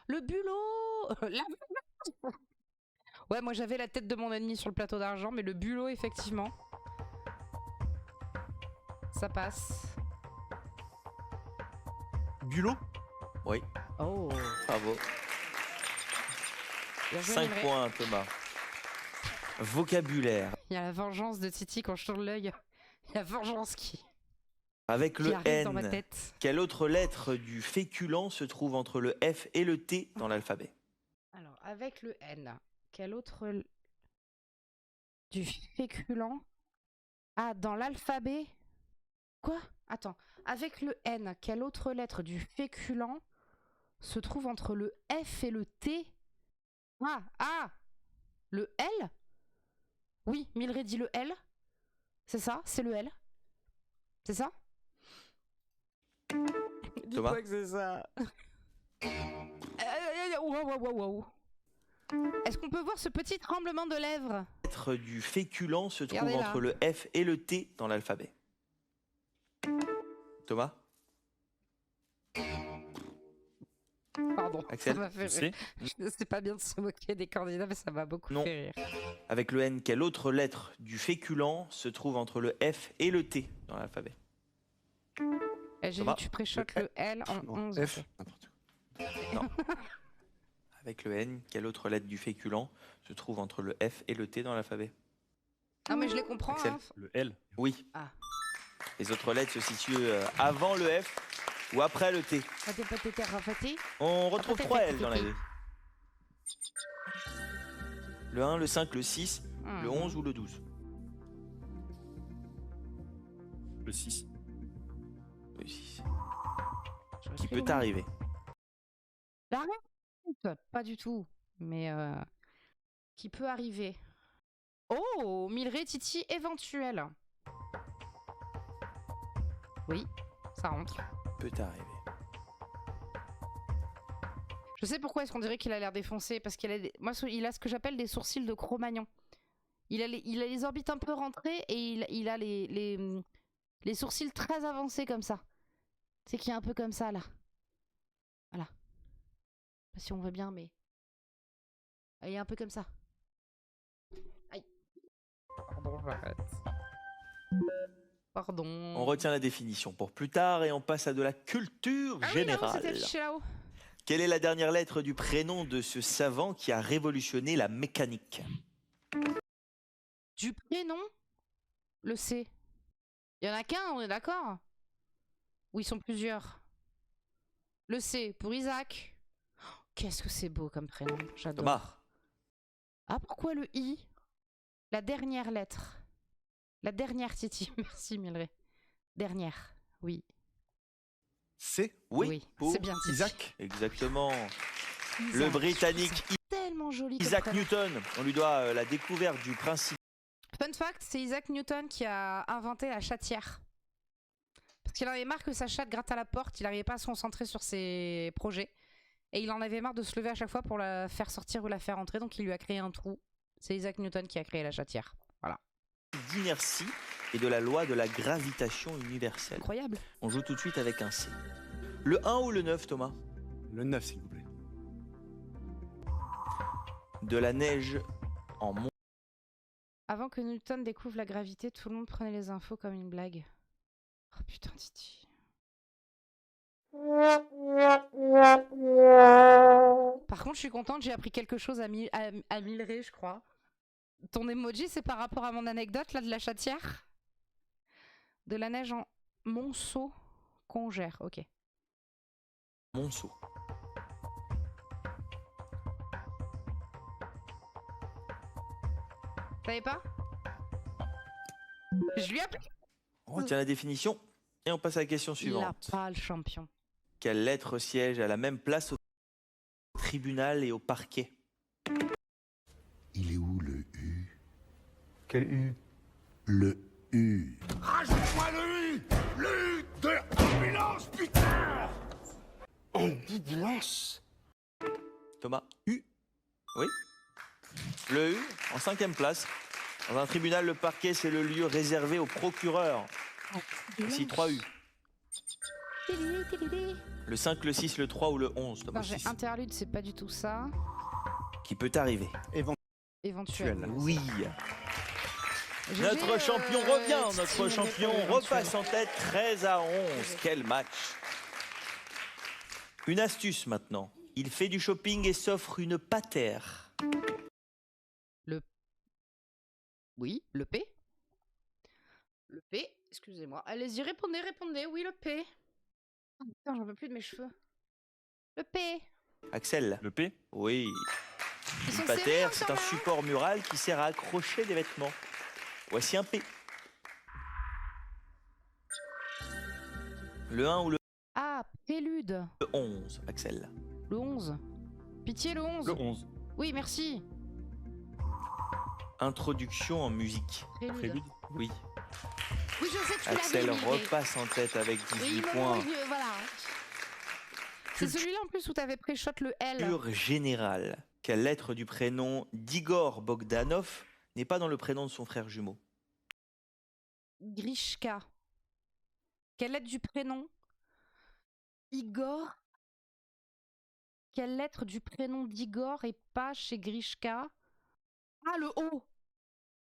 Le bulot. Ouais, moi j'avais la tête de mon ennemi sur le plateau d'argent, mais le bulot, effectivement. Ça passe. Bulot? Oui, Oh. bravo. Bien joué, 5 Milray. points, Thomas. Vocabulaire. Il y a la vengeance de Titi quand je tourne l'œil. Il y a la vengeance qui Avec le arrive dans ma N, tête. quelle autre lettre du féculent se trouve entre le F et le T dans l'alphabet? Alors, avec le N, quel autre du féculent? Ah, dans l'alphabet? Quoi? Attends. Avec le N, quelle autre lettre du féculent se trouve entre le F et le T? Ah! Le L? Oui, Milray dit le L. C'est ça? C'est le L? C'est ça? Thomas? Dis-moi que c'est ça. Wow. Est-ce qu'on peut voir ce petit tremblement de lèvres? Lettre du féculent se trouve Regardez là. entre le F et le T dans l'alphabet. Thomas? Pardon, Axel, ça m'a fait C. rire. C'est pas bien de se moquer des candidats, mais ça m'a beaucoup Non. fait rire. Avec le N, quelle autre lettre du féculent se trouve entre le F et le T dans l'alphabet? J'ai vu Thomas, que tu préchotes le L en Non, 11. F. ok. N'importe quoi. Avec le N, quelle autre lettre du féculent se trouve entre le F et le T dans l'alphabet? Ah, mais je les comprends. Axel. Hein. Le L. Oui. Ah. Les autres lettres se situent avant le F ou après le T. On retrouve 3 L dans la grille. Le 1, le 5, le 6, le 11 ou le 12. Le 6. Le 6. J'aurais Qui pris peut le 11. arriver. La réponse, pas du tout. Mais qui peut arriver. Oh, Milray, Titi, éventuel. Oui, ça rentre. Peut arriver. Je sais pourquoi est-ce qu'on dirait qu'il a l'air défoncé. Parce qu'il a, moi, il a ce que j'appelle des sourcils de Cro-Magnon. Il a les orbites un peu rentrées et il a les sourcils très avancés comme ça. C'est qu'il est un peu comme ça là. Voilà. Je sais pas si on voit bien, mais il est un peu comme ça. Aïe. Pardon, j'arrête. Pardon. On retient la définition pour plus tard et on passe à de la culture Ah oui, là-haut, générale. c'était affiché là-haut. Quelle est la dernière lettre du prénom de ce savant qui a révolutionné la mécanique? Du prénom, le C. Il y en a qu'un, on est d'accord? Ou ils sont plusieurs? Le C pour Isaac. Oh, qu'est-ce que c'est beau comme prénom, j'adore. Thomas. Ah, pourquoi le I? La dernière lettre. La dernière, Titi. Merci, Milray. Dernière, oui. C. Oui, Oui, pour c'est bien, Titi. Isaac. Exactement. Le Isaac, Britannique je trouve ça tellement joli comme Isaac prénom. Newton. On lui doit la découverte du principe Fun fact, c'est Isaac Newton qui a inventé la chatière. Parce qu'il en avait marre que sa chatte gratte à la porte, il n'arrivait pas à se concentrer sur ses projets. Et il en avait marre de se lever à chaque fois pour la faire sortir ou la faire entrer, donc il lui a créé un trou. C'est Isaac Newton qui a créé la chatière. Voilà. D'inertie et de la loi de la gravitation universelle. Incroyable. On joue tout de suite avec un C. Le 1 ou le 9, Thomas? Le 9, s'il vous plaît. De la neige en montagne. Avant que Newton découvre la gravité, tout le monde prenait les infos comme une blague. Oh putain, Titi. Par contre, je suis contente, j'ai appris quelque chose à Milré, je crois. Ton emoji, c'est par rapport à mon anecdote, là, de la chatière? De la neige en monceau congère, ok. Monceau. Vous savez pas? Je lui ai appris. On retient la définition et on passe à la question Il a suivante. pas le champion. Quelle lettre siège à la même place au tribunal et au parquet? Il est où le U? Quel U? Le U. Rajoute-moi le U. Le U de ambulance, putain. Ambulance. Thomas? U. Oui. Le U, en 5e place. Dans un tribunal, le parquet, c'est le lieu réservé au procureur. Ici, 3 U. Le 5, le 6, le 3 ou le 11, Thomas? Non, j'ai interlude, c'est pas du tout ça. Qui peut arriver. Éventuel. Oui. GG, Notre champion revient. Notre Steven champion Éventuel. repasse en tête 13-11. Quel match. Une astuce maintenant. Il fait du shopping et s'offre une patère. Oui, le P. Le P, excusez-moi. Allez-y, répondez. Oui, le P. Oh, putain, j'en peux plus de mes cheveux. Le P. Axel? Le P? Oui. Ils sont Une serrés, patère, hein, c'est quand un même. support mural qui sert à accrocher des vêtements. Voici un P. Le 1 ou le Ah, prélude. 11, Axel? Le 11. Pitié, le 11. Le 11. Oui, merci. Introduction en musique. Prélude. Prélude? Oui. Oui, je sais que tu Axel l'avais mis, mais- repasse en tête avec 18 Oui, points. voilà. C'est celui-là en plus où t'avais pré-shot le L. Culture générale. Quelle lettre du prénom d'Igor Bogdanov n'est pas dans le prénom de son frère jumeau? Grishka. Quelle lettre du prénom? Igor. Quelle lettre du prénom d'Igor est pas chez Grishka? Ah, le O.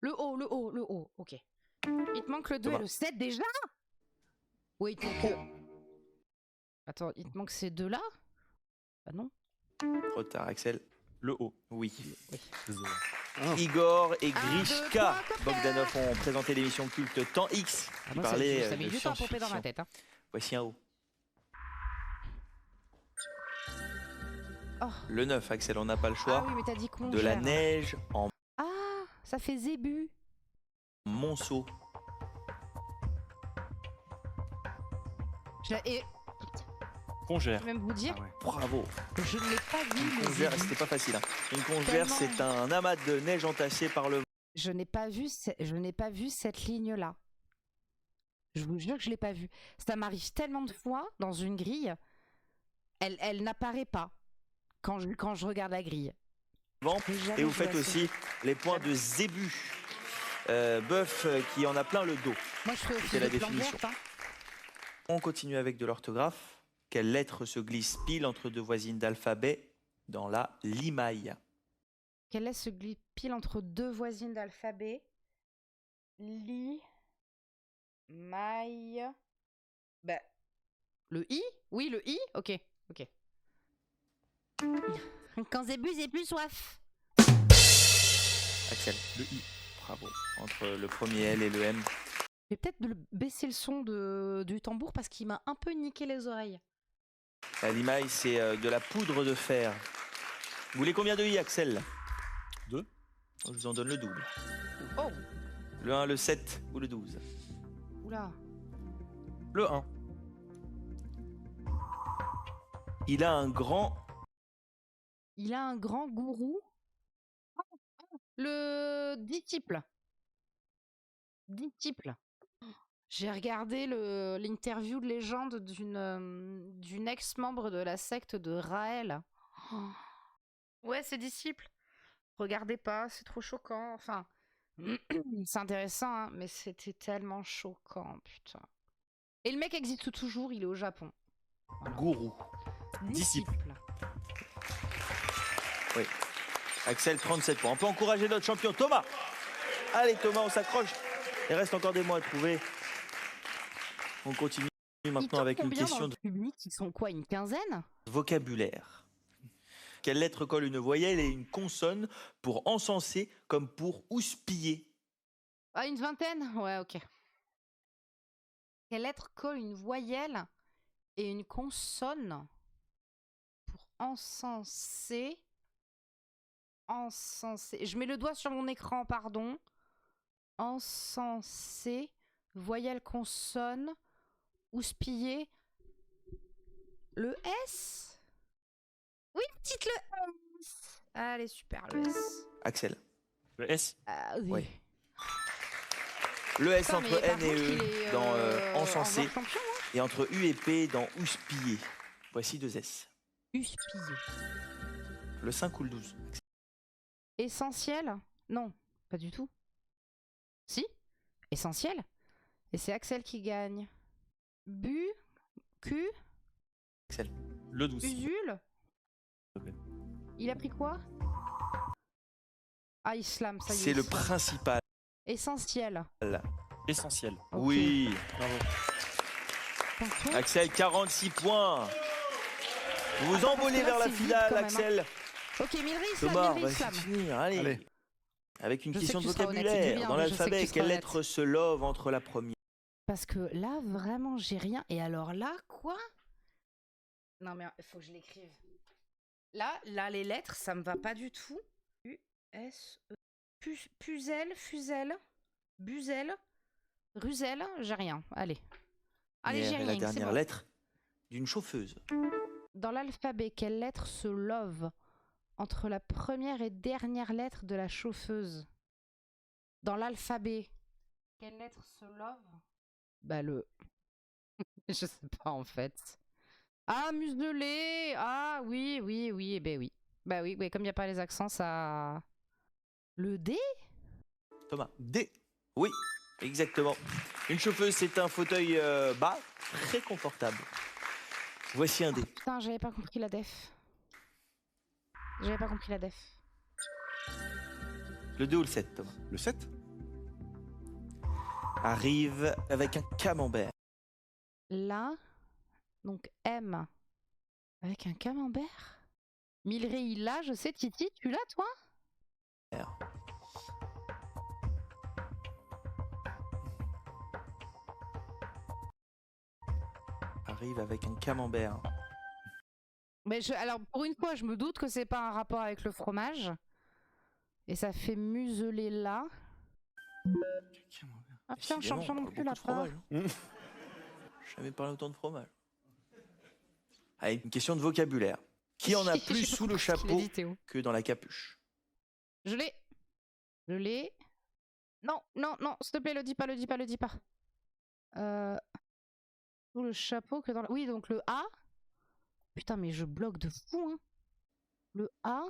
Le O. Ok. Il te manque le 2 et Thomas. le 7 déjà? Oui, il te manque... Attends, il te manque ces deux-là? Bah non. Trop tard, Axel. Le O. Oui. Désolé. Igor et 1, 2, Grishka 3, copain. Bogdanov ont présenté l'émission culte Temps X Ah, qui moi, ça parlait ça met de du temps à popper dans science-fiction. ma tête. Hein. Voici un O. Oh. Le 9, Axel, on n'a pas le Ah choix. oui, mais t'as dit De la congère. neige en Ah, ça fait Zébu. monceau. Et Congère. je vais même vous dire, Ah ouais. Bravo. je ne l'ai pas vu. Une le congère, Zébu. c'était pas facile. Hein. Une congère, Tellement. c'est un amas de neige entassé par le vent. Je n'ai pas vu, cette ligne-là. Je vous jure que je l'ai pas vue. Ça m'arrive tellement de fois dans une grille, elle n'apparaît pas quand je regarde la grille. Et vous faites aussi les points de Zébu. Bœuf qui en a plein le dos. Moi, je fais aussi C'est la des plantes définition. vertes, hein. On continue avec de l'orthographe. Quelle lettre se glisse pile entre deux voisines d'alphabet dans la limaille? Quelle lettre se glisse pile entre deux voisines d'alphabet? Maille. Bah, le I? Oui, le I? Ok. Quand Zébu, j'ai plus soif. Axel, le I. Bravo. Entre le premier L et le M. Je vais peut-être baisser le son du tambour parce qu'il m'a un peu niqué les oreilles. La limaille, c'est de la poudre de fer. Vous voulez combien de I, Axel? 2. Je vous en donne le double. Oh, Le 1, le 7 ou le 12? oula. Le 1. Il a un grand... Il a un grand gourou. Le disciple. Disciple. J'ai regardé l'interview de légende d'une ex-membre de la secte de Raël. Oh. Ouais, c'est disciple. Regardez pas, c'est trop choquant. Enfin, c'est intéressant, hein, mais c'était tellement choquant, putain. Et le mec existe toujours, il est au Japon. Voilà. Gourou. Disciple. Oui. Axel, 37 points. On peut encourager notre champion Thomas. Allez Thomas, on s'accroche. Il reste encore des mots à trouver. On continue maintenant avec une question de public. Ils sont quoi, une quinzaine? vocabulaire. Quelle lettre colle une voyelle et une consonne pour encenser comme pour houspiller? Ah, une vingtaine? Ouais, ok. Quelle lettre colle une voyelle et une consonne pour encenser? Encenser. Je mets le doigt sur mon écran, pardon. Encenser, voyelle, consonne, houspiller. Le S? Oui, petite le S. Allez, super, le S. Axel. Le S. Ah oui. Oui. Le S Putain, entre mais par N et contre, E il est, dans encenser en champion, hein. et entre U et P dans houspiller. Voici 2 S. Houspiller. Le 5 ou le 12? Essentiel? Non, pas du tout. Si? Essentiel? Et c'est Axel qui gagne. Bu? Q? Axel. Le 12. Usul? Il a pris quoi? Ah, Islam, ça y est. C'est le Islam. principal. Essentiel. Essentiel. Ok. Oui. Bravo. Attention. Axel, 46 points. Vous vous Attends, envolez parce que là, vers la c'est vite finale, quand même, hein. Axel. Ok, Milri Islam, Thomas, on Milri va Islam. finir. Allez. Allez. Avec une Je sais question que de tu seras honnête, c'est du vocabulaire. bien, Dans mais je sais que l'alphabet, tu seras quelle honnête. lettre se love entre la première? Parce que là, vraiment, j'ai rien. Et alors là, quoi? Non, mais il faut que je l'écrive. Là, les lettres, ça me va pas du tout. U-S-E. Puzel, Fuzel, Buzel, Ruzel, j'ai rien. Allez. Allez, j'ai Et rien. la c'est dernière bon. lettre d'une chauffeuse. Dans l'alphabet, quelle lettre se love entre la première et dernière lettre de la chauffeuse? Dans l'alphabet, quelle lettre se love? Bah le... Je sais pas en fait. Ah, muselé. Ah oui, oui, ben oui. Bah oui, comme il n'y a pas les accents, ça... Le D? Thomas. D. Oui, exactement. Une chauffeuse, c'est un fauteuil bas, très confortable. Voici un D. Putain, j'avais pas compris la def. J'avais pas compris la def. Le 2 ou le 7, Thomas? Le 7? Arrive avec un camembert. Là, donc M. Avec un camembert? Milré, il l'a, je sais. Titi, tu l'as, toi? Arrive avec un camembert. Mais alors, pour une fois, je me doute que c'est pas un rapport avec le fromage. Et ça fait museler là. Ah putain, Décidément, champion on non parle plus beaucoup là de fromage, hein. J'ai jamais parlé autant de fromage. Allez, une question de vocabulaire. Qui en a plus J'ai pas sous le compris ce qu'il a chapeau dit, Théo. que dans la capuche? Je l'ai. Je l'ai. Non, non, non, s'il te plaît, le dis pas, le dis pas, le dis pas. Sous le chapeau que dans la... Oui, donc le A. Putain, mais je bloque de fou, hein. Le A.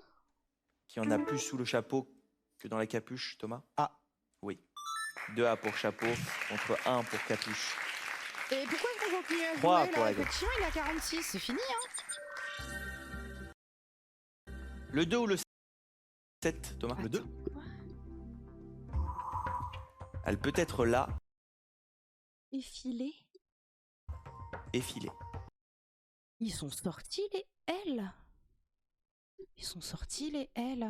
Qui en a plus sous le chapeau que dans la capuche, Thomas? A. Oui. 2 A pour chapeau, contre 1 pour capuche. Et pourquoi est-ce qu'on continue à 3 jouer pour là? la gauche. Effectivement, il a 46, c'est fini, hein. Le 2 ou le 7, Thomas? Le 2. Quoi? Elle peut être là, Effilé. effilée. Ils sont sortis les L. Ils sont sortis les L.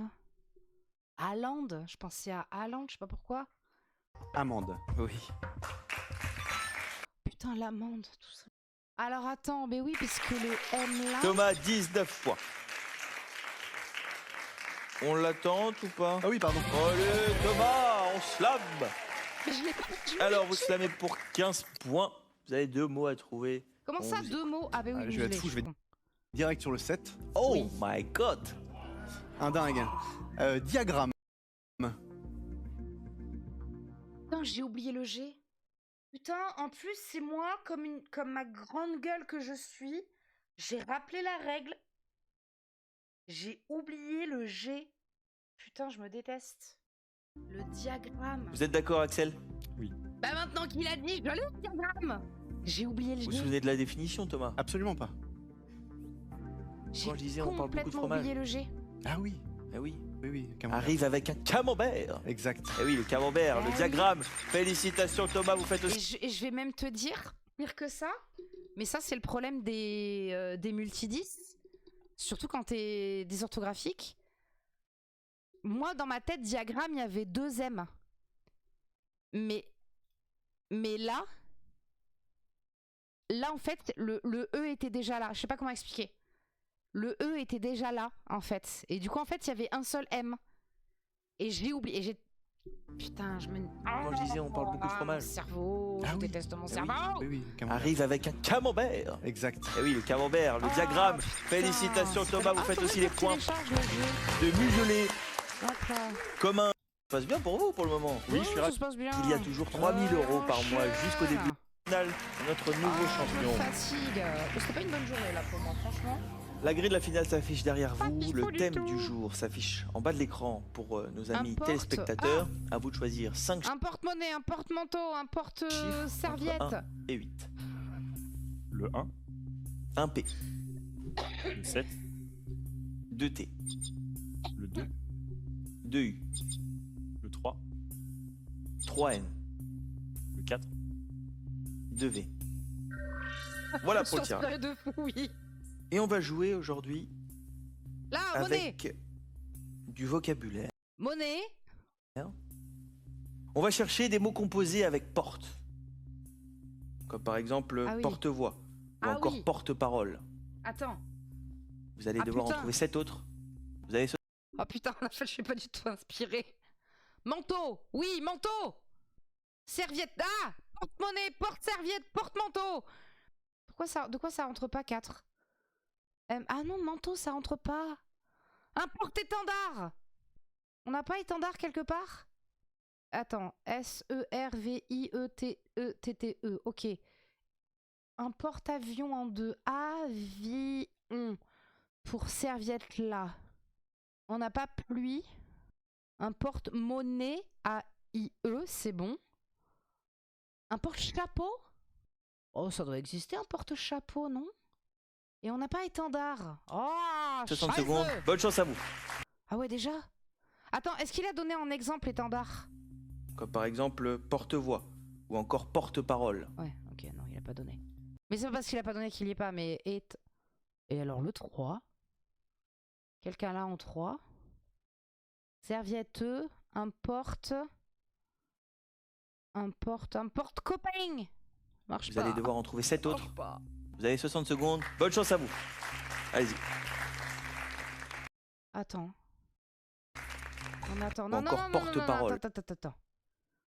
Haaland. Je pensais à Haaland, je sais pas pourquoi. Amande. Oui. Putain, l'amande, tout ça. Alors attends, mais oui, puisque le M là... Thomas, 19 points. On l'attend ou pas? Ah oui, pardon. Allez, Thomas, on slame. Je l'ai pas dit. Alors, vous slamez pour 15 points. Vous avez 2 mots à trouver. Comment on ça, vous 2 mots? Ah bah oui, Allez, oui, je vais être l'ai, fou, je vais- suis con. Direct sur le 7. Oh Oui. my god. Un dingue. Diagramme. Putain, j'ai oublié le G. Putain, en plus, c'est moi, comme ma grande gueule que je suis, j'ai rappelé la règle. J'ai oublié le G. Putain, je me déteste. Le diagramme. Vous êtes d'accord, Axel? Bah maintenant qu'il a dit, je l'ai le diagramme. J'ai oublié le Vous vous G. souvenez de la définition, Thomas? Absolument pas. J'ai Quand je disais, on parle beaucoup de complètement fromage. oublié le G. Ah oui, Eh oui. oui, camembert. Arrive avec un camembert. Exact. Eh oui, le camembert, Ah le oui. diagramme. Félicitations, Thomas, vous faites aussi. Et je vais même te dire, pire que ça, mais ça c'est le problème des multidis, surtout quand t'es dysorthographique. Moi dans ma tête, diagramme, il y avait 2 M. Mais là en fait, le E était déjà là. Je sais pas comment expliquer. Le E était déjà là, en fait. Et du coup, en fait, il y avait un seul M. Et je l'ai oublié. Et j'ai... Putain, je me... Quand je disais, on parle beaucoup de fromage. Mon cerveau, Ah je oui. déteste mon oui. cerveau. Oui, camembert. Arrive avec un camembert. Exact. Eh oui, le camembert, le Ah, diagramme. putain, Félicitations, c'est Thomas, pas- vous Ah, faites faudrait aussi que les je points télécharge le jeu. de museler D'accord. comme un. Ça se passe bien pour vous pour le moment. Oui, je suis ça ravi. se passe bien. Il y a toujours 3000 € par mois jusqu'au début final de notre nouveau Je champion. me fatigue. C'était pas une bonne journée là pour moi, franchement. La grille de la finale s'affiche derrière Pas vous. qu'il faut Le du thème tout. du jour s'affiche en bas de l'écran pour nos amis porte- téléspectateurs. À vous de choisir 5 Un porte-monnaie, un porte-manteau, un chiffres porte-serviette. entre 1 et 8. Le 1, Un P, le 7, 2 T, le 2, 2 U, le 3, 3 N, le 4, 2 V. Voilà pour le tirage. Sur de fou, oui. Et on va jouer aujourd'hui Là, monnaie. avec du vocabulaire. Monnaie. On va chercher des mots composés avec porte. Comme par exemple Ah oui. porte-voix ou Ah encore oui. porte-parole. Attends. Vous allez Ah, devoir putain. en trouver 7 autres. Vous avez Oh putain, là, je suis pas du tout inspirée. Manteau. Oui, manteau. Serviette. Ah, porte-monnaie, porte-serviette, porte-manteau. De quoi ça rentre pas 4? Ah non, manteau, ça rentre pas. Un porte-étendard. On n'a pas étendard quelque part? Attends, S-E-R-V-I-E-T-E-T-T-E. Ok. Un porte-avions en 2. Avion. Pour serviette là. On n'a pas pluie. Un porte-monnaie. A-I-E, c'est bon. Un porte-chapeau? Oh, ça doit exister un porte-chapeau, non? Et on n'a pas étendard. Oh, 60 Scheiße. secondes. Bonne chance à vous. Ah ouais, déjà? Attends, est-ce qu'il a donné en exemple étendard? Comme par exemple porte-voix ou encore porte-parole. Ouais, ok, non, il a pas donné. Mais c'est pas parce qu'il a pas donné qu'il y est pas, mais... Et alors le 3? Quelqu'un là en 3? Serviette, un porte... Un porte-copain! Marche Vous pas. allez devoir en trouver 7 autres. Marche pas. Vous avez 60 secondes. Bonne chance à vous. Allez-y. Attends. On attend. Non, Encore non, non, non, non, porte-parole. attends.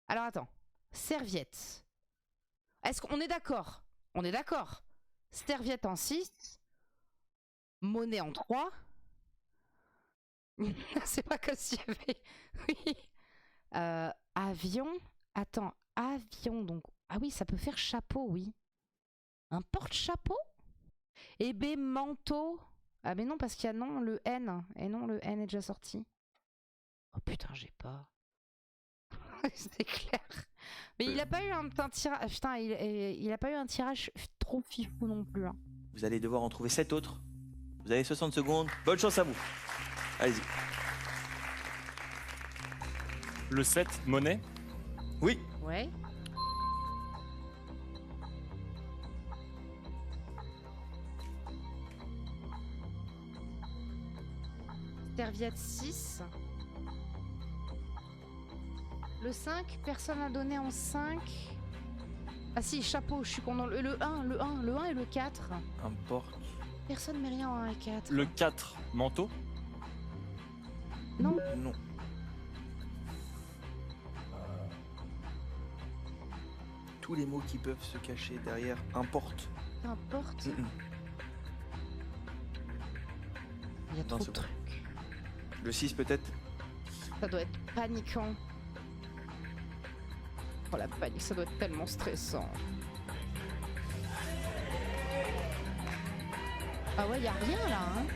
Alors attends. Serviette. Est-ce qu'on est d'accord? On est d'accord. Serviette en 6. Monnaie en 3. C'est pas comme s'il y avait... Oui. Avion. Attends. Avion, donc... Ah oui, ça peut faire chapeau, oui. Un porte-chapeau? Eh ben, manteau. Ah mais non, parce qu'il y a non, le N. Et non, le N est déjà sorti. Oh putain, j'ai pas. C'est clair. Mais il a pas eu un tirage... Putain, il a pas eu un tirage trop fifou non plus. Hein. Vous allez devoir en trouver 7 autres. Vous avez 60 secondes. Bonne chance à vous. Allez-y. le 7, monnaie, Oui. Ouais. Serviette 6. Le 5, personne n'a donné en 5. Ah si, chapeau, je suis content. Le 1 et le 4. Un porte. Personne met rien en 1 et 4. le 4, manteau, Non. Non. Tous les mots qui peuvent se cacher derrière un porte. Un porte. Mm-mm. Il y a Non, trop de c'est bon. trucs. Le 6 peut-être. Ça doit être paniquant. Oh la panique, ça doit être tellement stressant. Ah ouais, y a rien là, hein.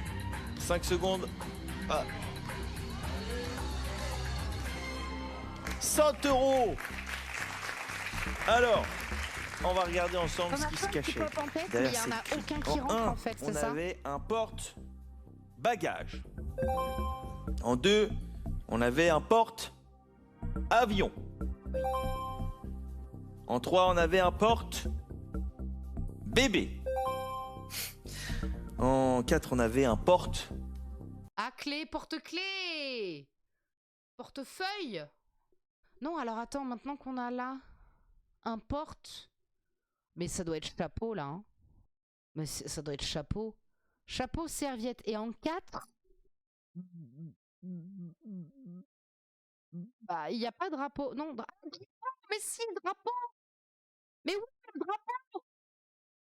5 secondes. Ah. 100 €. Alors, on va regarder ensemble ce qui se cachait. Mais il derrière y en a cette aucun grille. qui rentre En en fait, c'est on ça? avait un porte-bagages. En 2, on avait un porte-avion. En 3, on avait un porte-bébé. En 4, on avait un porte... Ah, clé, porte-clé! Portefeuille! Non, alors attends, maintenant qu'on a là un porte... Mais ça doit être chapeau là, hein. Mais ça doit être chapeau. Chapeau, serviette. Et en 4... Bah, il n'y a pas de drapeau. Non, mais si, drapeau! Mais oui, le drapeau!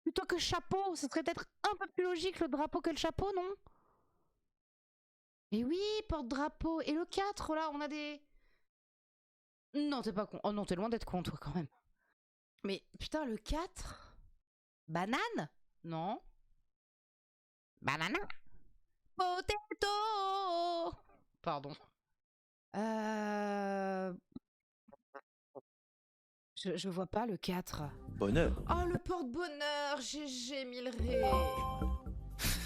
Plutôt que chapeau, ce serait peut-être un peu plus logique le drapeau que le chapeau, non? Mais oui, porte-drapeau. Et le 4, là, on a des... Non, t'es pas con. Oh non, t'es loin d'être con, toi, quand même. Mais putain, le 4... Banane? Non. Banana? Potato! Pardon. Je vois pas le 4. Bonheur. Oh, le porte-bonheur! GG, mille ré.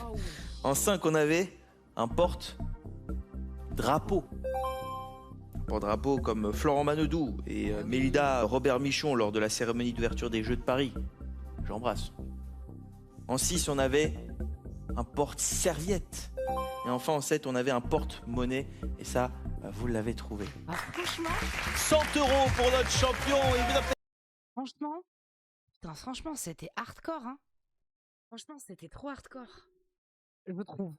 Oh oui. En 5, on avait un porte-drapeau. Porte-drapeau comme Florent Manodou et Mélida Robert Michon lors de la cérémonie d'ouverture des Jeux de Paris. J'embrasse. En 6, on avait un porte-serviette. Et enfin, en 7, on avait un porte-monnaie. Et ça, vous l'avez trouvé. Ah, franchement, 100 € pour notre champion. franchement, c'était hardcore, hein. Franchement, c'était trop hardcore. Je trouve.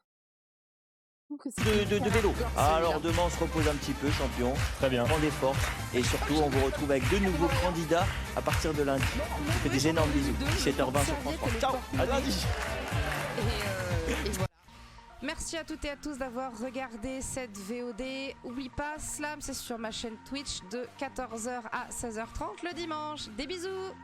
De vélo. Alors demain, on se repose un petit peu, champion. Très bien. Prends des forces. Et surtout, on vous retrouve avec de nouveaux candidats à partir de lundi. Je vous fais des énormes bisous. 17h20 sur France 3. Ciao, à lundi. Et voilà. Merci à toutes et à tous d'avoir regardé cette VOD. Oublie pas, Slam, c'est sur ma chaîne Twitch de 14h à 16h30 le dimanche. Des bisous!